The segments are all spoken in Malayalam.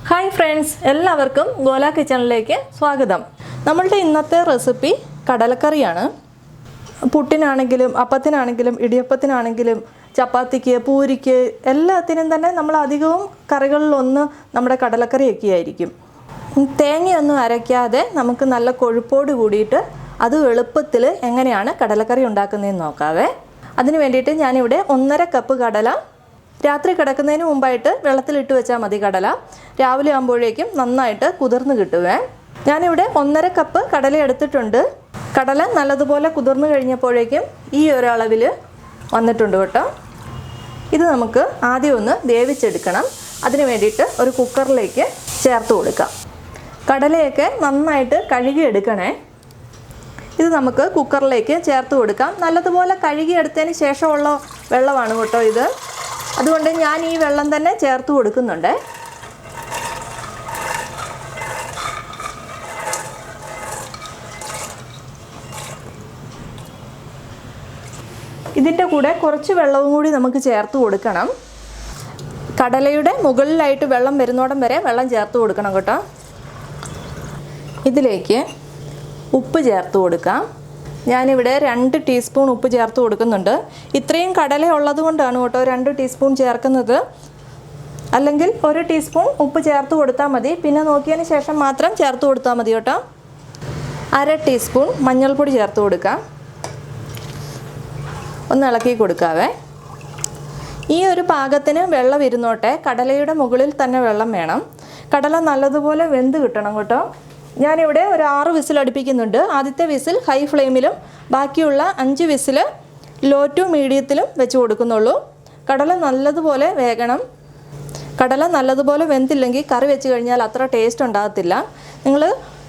ഹായ് ഫ്രണ്ട്സ്, എല്ലാവർക്കും ഗോല കിച്ചണിലേക്ക് സ്വാഗതം. നമ്മളുടെ ഇന്നത്തെ റെസിപ്പി കടലക്കറിയാണ്. പുട്ടിനാണെങ്കിലും അപ്പത്തിനാണെങ്കിലും ഇടിയപ്പത്തിനാണെങ്കിലും ചപ്പാത്തിക്ക് പൂരിക്ക് എല്ലാത്തിനും തന്നെ നമ്മൾ അധികവും കറികളിലൊന്ന് നമ്മുടെ കടലക്കറിയൊക്കെ ആയിരിക്കും. തേങ്ങയൊന്നും അരയ്ക്കാതെ നമുക്ക് നല്ല കൊഴുപ്പോട് കൂടിയിട്ട് അത് എളുപ്പത്തിൽ എങ്ങനെയാണ് കടലക്കറി ഉണ്ടാക്കുന്നതെന്ന് നോക്കാവേ. അതിന് വേണ്ടിയിട്ട് ഞാനിവിടെ 1.5 കപ്പ് കടല രാത്രി കിടക്കുന്നതിന് മുമ്പായിട്ട് വെള്ളത്തിലിട്ട് വെച്ചാൽ മതി. കടല രാവിലെ ആകുമ്പോഴേക്കും നന്നായിട്ട് കുതിർന്ന് കിട്ടുവേ. ഞാനിവിടെ 1.5 കപ്പ് കടല എടുത്തിട്ടുണ്ട്. കടല നല്ലതുപോലെ കുതിർന്ന് കഴിഞ്ഞപ്പോഴേക്കും ഈ ഒരളവിൽ വന്നിട്ടുണ്ട് കേട്ടോ. ഇത് നമുക്ക് ആദ്യം ഒന്ന് വേവിച്ചെടുക്കണം. അതിന് വേണ്ടിയിട്ട് ഒരു കുക്കറിലേക്ക് ചേർത്ത് കൊടുക്കാം. കടലയൊക്കെ നന്നായിട്ട് കഴുകിയെടുക്കണേ. ഇത് നമുക്ക് കുക്കറിലേക്ക് ചേർത്ത് കൊടുക്കാം. നല്ലതുപോലെ കഴുകിയെടുത്തതിന് ശേഷമുള്ള വെള്ളമാണ് കേട്ടോ ഇത്. അതുകൊണ്ട് ഞാൻ ഈ വെള്ളം തന്നെ ചേർത്ത് കൊടുക്കുന്നുണ്ട്. ഇതിൻ്റെ കൂടെ കുറച്ച് വെള്ളവും കൂടി നമുക്ക് ചേർത്ത് കൊടുക്കണം. കടലയുടെ മുകളിലായിട്ട് വെള്ളം വരുന്നോടം വരെ വെള്ളം ചേർത്ത് കൊടുക്കണം കേട്ടോ. ഇതിലേക്ക് ഉപ്പ് ചേർത്ത് കൊടുക്കാം. ഞാനിവിടെ 2 ടീസ്പൂൺ ഉപ്പ് ചേർത്ത് കൊടുക്കുന്നുണ്ട്. ഇത്രയും കടല ഉള്ളത് കൊണ്ടാണ് കേട്ടോ 2 ടീസ്പൂൺ ചേർക്കുന്നത്. അല്ലെങ്കിൽ 1 ടീസ്പൂൺ ഉപ്പ് ചേർത്ത് കൊടുത്താൽ മതി. പിന്നെ നോക്കിയതിന് ശേഷം മാത്രം ചേർത്ത് കൊടുത്താൽ മതി കേട്ടോ. 1/2 ടീസ്പൂൺ മഞ്ഞൾപ്പൊടി ചേർത്ത് കൊടുക്കാം. ഒന്ന് ഇളക്കി കൊടുക്കാവേ. ഈ ഒരു പാകത്തിന് വെള്ളം ഇരുന്നോട്ടെ. കടലയുടെ മുകളിൽ തന്നെ വെള്ളം വേണം. കടല നല്ലതുപോലെ വെന്ത് കിട്ടണം കേട്ടോ. ഞാനിവിടെ ഒരു 6 വിസിൽ അടുപ്പിക്കുന്നുണ്ട്. ആദ്യത്തെ വിസിൽ ഹൈ ഫ്ലെയിമിലും ബാക്കിയുള്ള 5 വിസിൽ ലോ ടു മീഡിയത്തിലും വെച്ച് കൊടുക്കുന്നുള്ളൂ. കടല നല്ലതുപോലെ വേകണം. കടല നല്ലതുപോലെ വെന്തില്ലെങ്കിൽ കറി വെച്ച് കഴിഞ്ഞാൽ അത്ര ടേസ്റ്റ് ഉണ്ടാകത്തില്ല. നിങ്ങൾ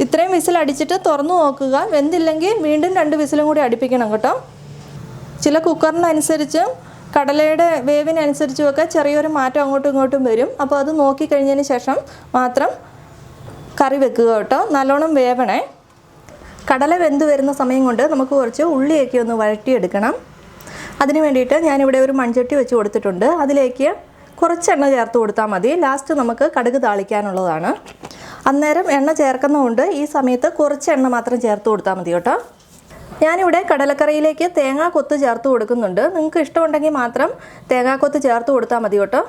ഇത്രയും വിസിൽ അടിച്ചിട്ട് തുറന്നു നോക്കുക. വെന്തില്ലെങ്കിൽ വീണ്ടും 2 വിസിലും കൂടി അടുപ്പിക്കണം കേട്ടോ. ചില കുക്കറിനനുസരിച്ചും കടലയുടെ വേവിനനുസരിച്ചും ഒക്കെ ചെറിയൊരു മാറ്റം അങ്ങോട്ടും ഇങ്ങോട്ടും വരും. അപ്പോൾ അത് നോക്കിക്കഴിഞ്ഞതിന് ശേഷം മാത്രം കറി വെക്കുക കേട്ടോ. നല്ലോണം വേവണേ. കടല വെന്ത് വരുന്ന സമയം കൊണ്ട് നമുക്ക് കുറച്ച് ഉള്ളിയൊക്കെ ഒന്ന് വഴറ്റിയെടുക്കണം. അതിന് വേണ്ടിയിട്ട് ഞാനിവിടെ ഒരു മൺചട്ടി വെച്ച് കൊടുത്തിട്ടുണ്ട്. അതിലേക്ക് കുറച്ച് എണ്ണ ചേർത്ത് കൊടുത്താൽ മതി. ലാസ്റ്റ് നമുക്ക് കടുക് താളിക്കാനുള്ളതാണ്. അന്നേരം എണ്ണ ചേർക്കുന്നതുകൊണ്ട് ഈ സമയത്ത് കുറച്ച് എണ്ണ മാത്രം ചേർത്ത് കൊടുത്താൽ മതി കേട്ടോ. ഞാനിവിടെ കടലക്കറിയിലേക്ക് തേങ്ങാക്കൊത്ത് ചേർത്ത് കൊടുക്കുന്നുണ്ട്. നിങ്ങൾക്ക് ഇഷ്ടമുണ്ടെങ്കിൽ മാത്രം തേങ്ങാക്കൊത്ത് ചേർത്ത് കൊടുത്താൽ മതി കേട്ടോ.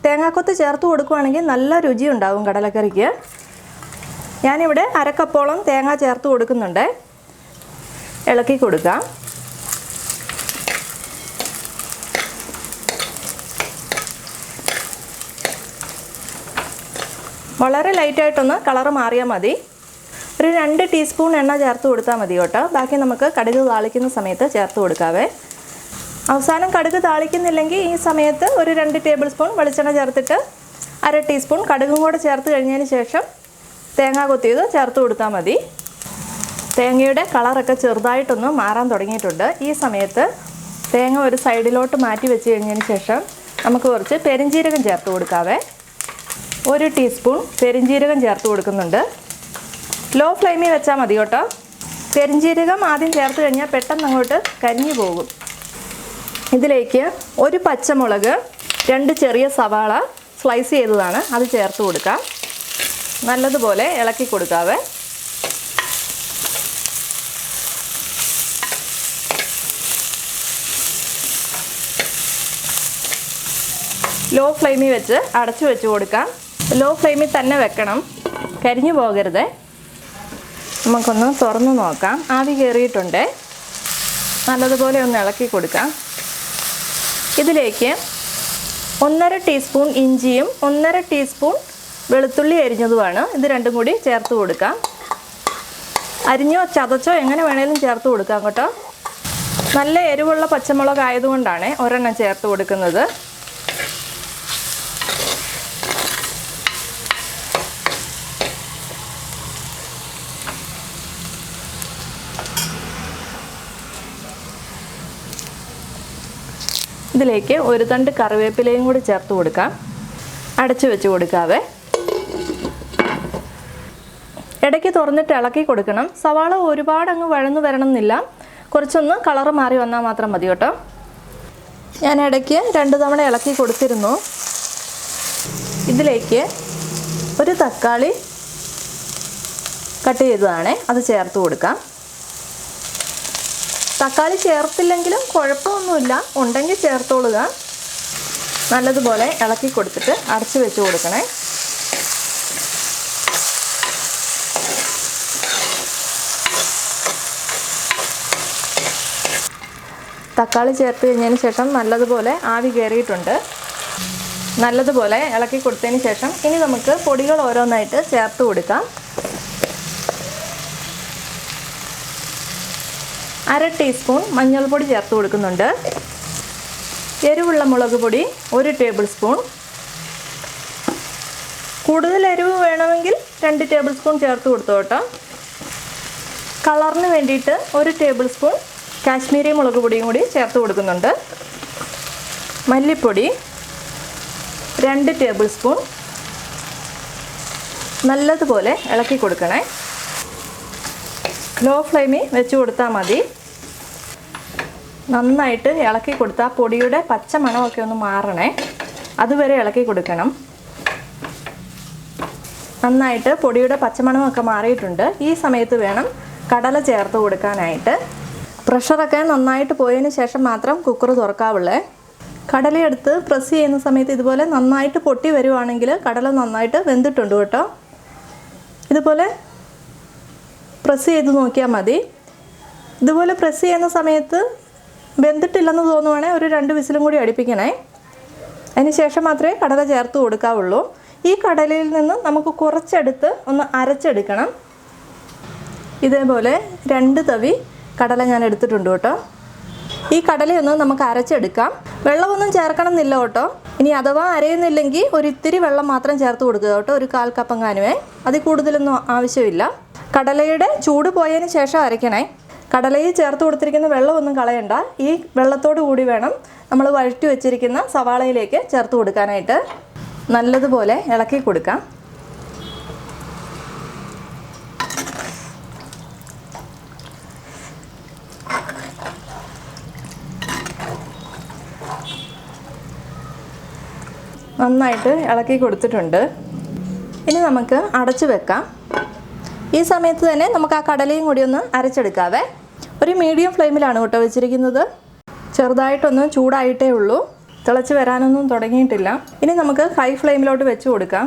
തേങ്ങാക്കൊത്ത് ചേർത്ത് കൊടുക്കുകയാണെങ്കിൽ നല്ല രുചി ഉണ്ടാകും കടലക്കറിക്ക്. ഞാനിവിടെ 1/2 കപ്പോളം തേങ്ങ ചേർത്ത് കൊടുക്കുന്നുണ്ട്. ഇളക്കി കൊടുക്കാം. വളരെ ലൈറ്റായിട്ടൊന്ന് കളറ് മാറിയാൽ മതി. ഒരു 2 ടീസ്പൂൺ എണ്ണ ചേർത്ത് കൊടുത്താൽ മതി കേട്ടോ. ബാക്കി നമുക്ക് കടുക് താളിക്കുന്ന സമയത്ത് ചേർത്ത് കൊടുക്കാവേ. അവസാനം കടുക് താളിക്കുന്നില്ലെങ്കിൽ ഈ സമയത്ത് ഒരു 2 ടേബിൾ സ്പൂൺ വെളിച്ചെണ്ണ ചേർത്തിട്ട് 1/2 ടീസ്പൂൺ കടുകും കൂടെ ചേർത്ത് കഴിഞ്ഞതിന് ശേഷം തേങ്ങ കൊത്തിയത് ചേർത്ത് കൊടുത്താൽ മതി. തേങ്ങയുടെ കളറൊക്കെ ചെറുതായിട്ടൊന്ന് മാറാൻ തുടങ്ങിയിട്ടുണ്ട്. ഈ സമയത്ത് തേങ്ങ ഒരു സൈഡിലോട്ട് മാറ്റി വെച്ച് കഴിഞ്ഞതിന് ശേഷം നമുക്ക് കുറച്ച് പെരിഞ്ജീരകം ചേർത്ത് കൊടുക്കാവേ. 1 ടീസ്പൂൺ പെരിഞ്ജീരകം ചേർത്ത് കൊടുക്കുന്നുണ്ട്. ലോ ഫ്ലെയിമിൽ വെച്ചാൽ മതി കേട്ടോ. പെരിഞ്ജീരകം ആദ്യം ചേർത്ത് കഴിഞ്ഞാൽ പെട്ടെന്ന് അങ്ങോട്ട് കരിഞ്ഞു പോകും. ഇതിലേക്ക് 1 പച്ചമുളക്, 2 ചെറിയ സവാള സ്ലൈസ് ചെയ്തതാണ്, അത് ചേർത്ത് കൊടുക്കാം. നല്ലതുപോലെ ഇളക്കി കൊടുക്കാവേ. ലോ ഫ്ലെയിമിൽ വെച്ച് അടച്ചു വെച്ച് കൊടുക്കാം. ലോ ഫ്ലെയിമിൽ തന്നെ വെക്കണം, കരിഞ്ഞു പോകരുത്. നമുക്കൊന്ന് തുറന്ന് നോക്കാം. ആവി കയറിയിട്ടുണ്ട്. നല്ലതുപോലെ ഒന്ന് ഇളക്കി കൊടുക്കാം. ഇതിലേക്ക് 1/2 ടീസ്പൂൺ ഇഞ്ചിയും 1/2 ടീസ്പൂൺ വെളുത്തുള്ളി അരിഞ്ഞതുമാണ്. ഇത് രണ്ടും കൂടി ചേർത്ത് കൊടുക്കാം. അരിഞ്ഞോ ചതച്ചോ എങ്ങനെ വേണേലും ചേർത്ത് കൊടുക്കാം കേട്ടോ. നല്ല എരിവുള്ള പച്ചമുളക് ആയതുകൊണ്ടാണ് ഒരെണ്ണം ചേർത്ത് കൊടുക്കുന്നത്. ഇതിലേക്ക് ഒരു തണ്ട് കറിവേപ്പിലയും കൂടി ചേർത്ത് കൊടുക്കാം. അടച്ചു വെച്ച് കൊടുക്കാവേ. ഇടയ്ക്ക് തുറന്നിട്ട് ഇളക്കി കൊടുക്കണം. സവാള ഒരുപാട് അങ്ങ് വഴന്നു വരണമെന്നില്ല. കുറച്ചൊന്ന് കളറ് മാറി വന്നാൽ മാത്രം മതി കേട്ടോ. ഞാൻ ഇടയ്ക്ക് 2 തവണ ഇളക്കി കൊടുത്തിരുന്നു. ഇതിലേക്ക് ഒരു തക്കാളി കട്ട് ചെയ്തതാണ്, അത് ചേർത്ത് കൊടുക്കാം. തക്കാളി ചേർത്തില്ലെങ്കിലും കുഴപ്പമൊന്നുമില്ല, ഉണ്ടെങ്കിൽ ചേർത്തോളുക. നല്ലതുപോലെ ഇളക്കി കൊടുത്തിട്ട് അടച്ചു വെച്ച് കൊടുക്കണേ. തക്കാളി ചേർത്ത് കഴിഞ്ഞതിന് ശേഷം നല്ലതുപോലെ ആവി കയറിയിട്ടുണ്ട്. നല്ലതുപോലെ ഇളക്കി കൊടുത്തതിന് ശേഷം ഇനി നമുക്ക് പൊടികൾ ഓരോന്നായിട്ട് ചേർത്ത് കൊടുക്കാം. 1/2 ടീസ്പൂൺ മഞ്ഞൾപ്പൊടി ചേർത്ത് കൊടുക്കുന്നുണ്ട്. എരിവുള്ള മുളക് പൊടി 1 ടേബിൾ സ്പൂൺ. കൂടുതൽ എരിവ് വേണമെങ്കിൽ 2 ടേബിൾ സ്പൂൺ ചേർത്ത് കൊടുത്തോ കേട്ടോ. കളറിന് വേണ്ടിയിട്ട് 1 ടേബിൾ സ്പൂൺ കാശ്മീരി മുളക് പൊടിയും കൂടി ചേർത്ത് കൊടുക്കുന്നുണ്ട്. മല്ലിപ്പൊടി 2 ടേബിൾ സ്പൂൺ. നല്ലതുപോലെ ഇളക്കി കൊടുക്കണേ. ലോ ഫ്ലെയിമിൽ വെച്ച് കൊടുത്താൽ മതി. നന്നായിട്ട് ഇളക്കി കൊടുത്താൽ പൊടിയുടെ പച്ച മണമൊക്കെ ഒന്ന് മാറണേ, അതുവരെ ഇളക്കി കൊടുക്കണം. നന്നായിട്ട് പൊടിയുടെ പച്ചമണമൊക്കെ മാറിയിട്ടുണ്ട്. ഈ സമയത്ത് വേണം കടല ചേർത്ത് കൊടുക്കാനായിട്ട്. പ്രഷറൊക്കെ നന്നായിട്ട് പോയതിന് ശേഷം മാത്രം കുക്കർ തുറക്കാവുള്ളേ. കടലയെടുത്ത് പ്രസ് ചെയ്യുന്ന സമയത്ത് ഇതുപോലെ നന്നായിട്ട് പൊട്ടി വരുവാണെങ്കിൽ കടല നന്നായിട്ട് വെന്തിട്ടുണ്ട് കേട്ടോ. ഇതുപോലെ പ്രസ് ചെയ്ത് നോക്കിയാൽ മതി. ഇതുപോലെ പ്രസ് ചെയ്യുന്ന സമയത്ത് വെന്തിട്ടില്ലെന്ന് തോന്നുവാണെങ്കിൽ ഒരു 2 വിസിലും കൂടി അടുപ്പിക്കണേ. അതിന് ശേഷം മാത്രമേ കടല ചേർത്ത് കൊടുക്കാവുള്ളൂ. ഈ കടലയിൽ നിന്ന് നമുക്ക് കുറച്ചെടുത്ത് ഒന്ന് അരച്ചെടുക്കണം. ഇതേപോലെ 2 തവി കടല ഞാൻ എടുത്തിട്ടുണ്ട് കേട്ടോ. ഈ കടലയൊന്ന് നമുക്ക് അരച്ചെടുക്കാം. വെള്ളമൊന്നും ചേർക്കണം എന്നില്ല കേട്ടോ. ഇനി അഥവാ അരയുന്നില്ലെങ്കിൽ ഒരു ഇത്തിരി വെള്ളം മാത്രം ചേർത്ത് കൊടുക്കുക കേട്ടോ. ഒരു 1/4 കപ്പങ്ങാനുമേ, അതിൽ കൂടുതലൊന്നും ആവശ്യമില്ല. കടലയുടെ ചൂട് പോയതിന് ശേഷം അരയ്ക്കണേ. കടലയിൽ ചേർത്ത് കൊടുത്തിരിക്കുന്ന വെള്ളമൊന്നും കളയണ്ട. ഈ വെള്ളത്തോടു കൂടി വേണം നമ്മൾ വഴറ്റി വെച്ചിരിക്കുന്ന സവാളയിലേക്ക് ചേർത്ത് കൊടുക്കാനായിട്ട്. നല്ലതുപോലെ ഇളക്കി കൊടുക്കാം. നന്നായിട്ട് ഇളക്കി കൊടുത്തിട്ടുണ്ട്. ഇനി നമുക്ക് അടച്ചു വെക്കാം. ഈ സമയത്ത് തന്നെ നമുക്ക് ആ കടലയും കൂടി ഒന്ന് അരച്ചെടുക്കാവേ. ഒരു മീഡിയം ഫ്ലെയിമിലാണ് കേട്ടോ വെച്ചിരിക്കുന്നത്. ചെറുതായിട്ടൊന്ന് ചൂടായിട്ടേ ഉള്ളൂ, തിളച്ച് വരാനൊന്നും തുടങ്ങിയിട്ടില്ല. ഇനി നമുക്ക് ഹൈ ഫ്ലെയിമിലോട്ട് വെച്ച് കൊടുക്കാം.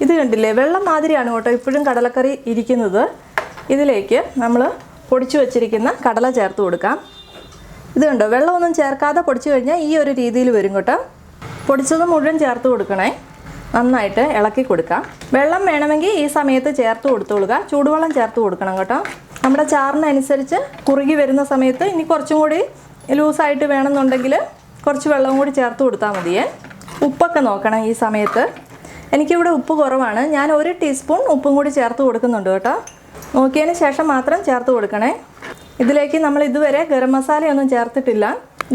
ഇത് കണ്ടില്ലേ, വെള്ളം മാതിരിയാണ് കേട്ടോ ഇപ്പോഴും കടലക്കറി ഇരിക്കുന്നത്. ഇതിലേക്ക് നമ്മൾ പൊടിച്ചു വെച്ചിരിക്കുന്ന കടല ചേർത്ത് കൊടുക്കാം. ഇത് കണ്ടോ, വെള്ളമൊന്നും ചേർക്കാതെ പൊടിച്ചു കഴിഞ്ഞാൽ ഈ ഒരു രീതിയിൽ വരും കേട്ടോ. പൊടിച്ചത് മുഴുവൻ ചേർത്ത് കൊടുക്കണേ. നന്നായിട്ട് ഇളക്കി കൊടുക്കാം. വെള്ളം വേണമെങ്കിൽ ഈ സമയത്ത് ചേർത്ത് കൊടുത്തോളുക. ചൂടുവെള്ളം ചേർത്ത് കൊടുക്കണം കേട്ടോ. നമ്മുടെ ചാറിനനുസരിച്ച് കുറുകി വരുന്ന സമയത്ത് ഇനി കുറച്ചും കൂടി ലൂസായിട്ട് വേണമെന്നുണ്ടെങ്കിൽ കുറച്ച് വെള്ളം കൂടി ചേർത്ത് കൊടുത്താൽ മതിയേ. ഉപ്പൊക്കെ നോക്കണം ഈ സമയത്ത്. എനിക്കിവിടെ ഉപ്പ് കുറവാണ്. ഞാൻ 1 ടീസ്പൂൺ ഉപ്പും കൂടി ചേർത്ത് കൊടുക്കുന്നുണ്ട് കേട്ടോ. നോക്കിയതിന് ശേഷം മാത്രം ചേർത്ത് കൊടുക്കണേ. ഇതിലേക്ക് നമ്മൾ ഇതുവരെ ഗരം മസാലയൊന്നും ചേർത്തിട്ടില്ല.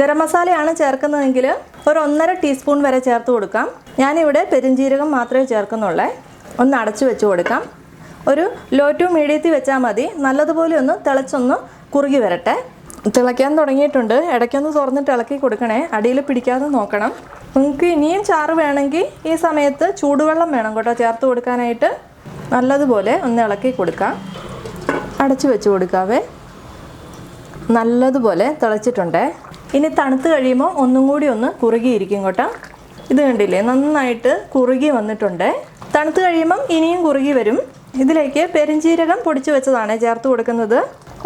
ഗരം മസാലയാണ് ചേർക്കുന്നതെങ്കിൽ ഒരു 1.5 ടീസ്പൂൺ വരെ ചേർത്ത് കൊടുക്കാം. ഞാനിവിടെ പെരുംജീരകം മാത്രമേ ചേർക്കുന്നുള്ളേ. ഒന്ന് അടച്ചു വെച്ച് കൊടുക്കാം. ഒരു ലോ ടു മീഡിയത്തിൽ വെച്ചാൽ മതി. നല്ലതുപോലെ ഒന്ന് തിളച്ചൊന്ന് കുറുകി വരട്ടെ. തിളയ്ക്കാൻ തുടങ്ങിയിട്ടുണ്ട്. ഇടയ്ക്കൊന്ന് തുറന്നിട്ട് ഇളക്കി കൊടുക്കണേ. അടിയിൽ പിടിക്കാതെ നോക്കണം. നിങ്ങൾക്ക് ഇനിയും ചാറ് വേണമെങ്കിൽ ഈ സമയത്ത് ചൂടുവെള്ളം വേണം കേട്ടോ ചേർത്ത് കൊടുക്കാനായിട്ട്. നല്ലതുപോലെ ഒന്ന് ഇളക്കി കൊടുക്കാം. അടച്ചു വെച്ച് കൊടുക്കാവേ. നല്ലതുപോലെ തിളച്ചിട്ടുണ്ട്. ഇനി തണുത്ത് കഴിയുമ്പോൾ ഒന്നും കൂടി ഒന്ന് കുറുകിയിരിക്കും കേട്ടോ. ഇത് കണ്ടില്ലേ, നന്നായിട്ട് കുറുകി വന്നിട്ടുണ്ട്. തണുത്ത് കഴിയുമ്പം ഇനിയും കുറുകി വരും. ഇതിലേക്ക് പെരുംജീരകം പൊടിച്ച് വെച്ചതാണ് ചേർത്ത് കൊടുക്കുന്നത്.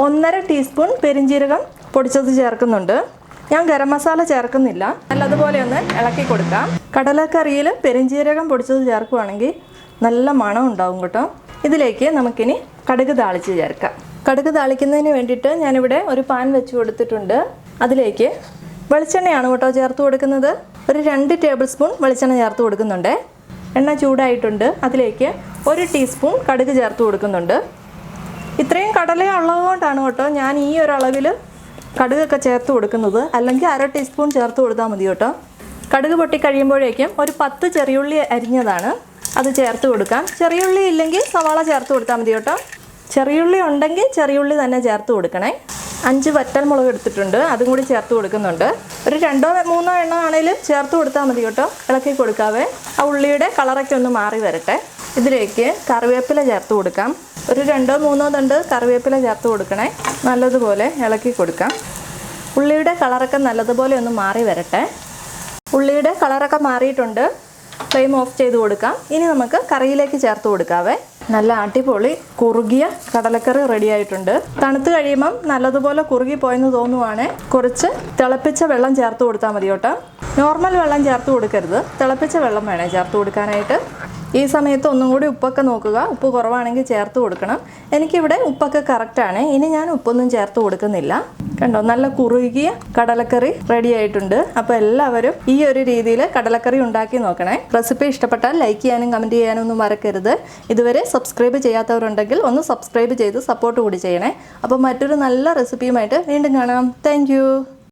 1.5 ടീസ്പൂൺ പെരുംജീരകം പൊടിച്ചത് ചേർക്കുന്നുണ്ട്. ഞാൻ ഗരം മസാല ചേർക്കുന്നില്ല. നല്ലതുപോലെ ഒന്ന് ഇളക്കി കൊടുക്കാം. കടലക്കറിയിൽ പെരുംജീരകം പൊടിച്ചത് ചേർക്കുവാണെങ്കിൽ നല്ല മണം ഉണ്ടാവും കേട്ടോ. ഇതിലേക്ക് നമുക്കിനി കടുക് താളിച്ച് ചേർക്കാം. കടുക് താളിക്കുന്നതിന് വേണ്ടിയിട്ട് ഞാനിവിടെ ഒരു പാൻ വെച്ച് കൊടുത്തിട്ടുണ്ട്. അതിലേക്ക് വെളിച്ചെണ്ണയാണ് കേട്ടോ ചേർത്ത് കൊടുക്കുന്നത്. ഒരു 2 ടേബിൾ സ്പൂൺ വെളിച്ചെണ്ണ ചേർത്ത് കൊടുക്കുന്നുണ്ട്. എണ്ണ ചൂടായിട്ടുണ്ട്. അതിലേക്ക് 1 ടീസ്പൂൺ കടുക് ചേർത്ത് കൊടുക്കുന്നുണ്ട്. ഇത്രയും കടല ഉള്ളതുകൊണ്ടാണ് കേട്ടോ ഞാൻ ഈ ഒരു അളവിൽ കടുകൊക്കെ ചേർത്ത് കൊടുക്കുന്നത്. അല്ലെങ്കിൽ 1/2 ടീസ്പൂൺ ചേർത്ത് കൊടുത്താൽ മതി കേട്ടോ. കടുക് പൊട്ടിക്കഴിയുമ്പോഴേക്കും ഒരു 10 ചെറിയുള്ളി അരിഞ്ഞതാണ് അത് ചേർത്ത് കൊടുക്കാം. ചെറിയുള്ളി ഇല്ലെങ്കിൽ സവാള ചേർത്ത് കൊടുത്താൽ മതി കേട്ടോ. ചെറിയുള്ളി ഉണ്ടെങ്കിൽ ചെറിയുള്ളി തന്നെ ചേർത്ത് കൊടുക്കണേ. 5 വറ്റൽമുളക് എടുത്തിട്ടുണ്ട്, അതും കൂടി ചേർത്ത് കൊടുക്കുന്നുണ്ട്. ഒരു 2-3 എണ്ണം ആണെങ്കിലും ചേർത്ത് കൊടുത്താൽ മതി കേട്ടോ. ഇളക്കി കൊടുക്കാവേ. ആ ഉള്ളിയുടെ കളറൊക്കെ ഒന്ന് മാറി വരട്ടെ. ഇതിലേക്ക് കറിവേപ്പില ചേർത്ത് കൊടുക്കാം. ഒരു 2-3 തണ്ട് കറിവേപ്പില ചേർത്ത് കൊടുക്കണേ. നല്ലതുപോലെ ഇളക്കി കൊടുക്കാം. ഉള്ളിയുടെ കളറൊക്കെ നല്ലതുപോലെ ഒന്ന് മാറി വരട്ടെ. ഉള്ളിയുടെ കളറൊക്കെ മാറിയിട്ടുണ്ട്. ഫ്ലെയിം ഓഫ് ചെയ്ത് കൊടുക്കാം. ഇനി നമുക്ക് കറിയിലേക്ക് ചേർത്ത് കൊടുക്കാവേ. നല്ല അടിപൊളി കുറുകിയ കടലക്കറി റെഡി ആയിട്ടുണ്ട്. തണുത്ത് കഴിയുമ്പം നല്ലതുപോലെ കുറുകി പോയെന്ന് തോന്നുവാണേ കുറച്ച് തിളപ്പിച്ച വെള്ളം ചേർത്ത് കൊടുത്താൽ മതി കേട്ടോ. നോർമൽ വെള്ളം ചേർത്ത് കൊടുക്കരുത്, തിളപ്പിച്ച വെള്ളം വേണേ ചേർത്ത് കൊടുക്കാനായിട്ട്. ഈ സമയത്ത് ഒന്നും കൂടി ഉപ്പൊക്കെ നോക്കുക. ഉപ്പ് കുറവാണെങ്കിൽ ചേർത്ത് കൊടുക്കണം. എനിക്കിവിടെ ഉപ്പൊക്കെ കറക്റ്റാണ്. ഇനി ഞാൻ ഉപ്പൊന്നും ചേർത്ത് കൊടുക്കുന്നില്ല. കണ്ടോ, നല്ല കുറുകിയ കടലക്കറി റെഡി ആയിട്ടുണ്ട്. അപ്പോൾ എല്ലാവരും ഈ ഒരു രീതിയിൽ കടലക്കറി ഉണ്ടാക്കി നോക്കണേ. റെസിപ്പി ഇഷ്ടപ്പെട്ടാൽ ലൈക്ക് ചെയ്യാനും കമൻറ്റ് ചെയ്യാനും ഒന്നും മറക്കരുത്. ഇതുവരെ സബ്സ്ക്രൈബ് ചെയ്യാത്തവരുണ്ടെങ്കിൽ ഒന്ന് സബ്സ്ക്രൈബ് ചെയ്ത് സപ്പോർട്ട് കൂടി ചെയ്യണേ. അപ്പോൾ മറ്റൊരു നല്ല റെസിപ്പിയുമായിട്ട് വീണ്ടും കാണാം. താങ്ക്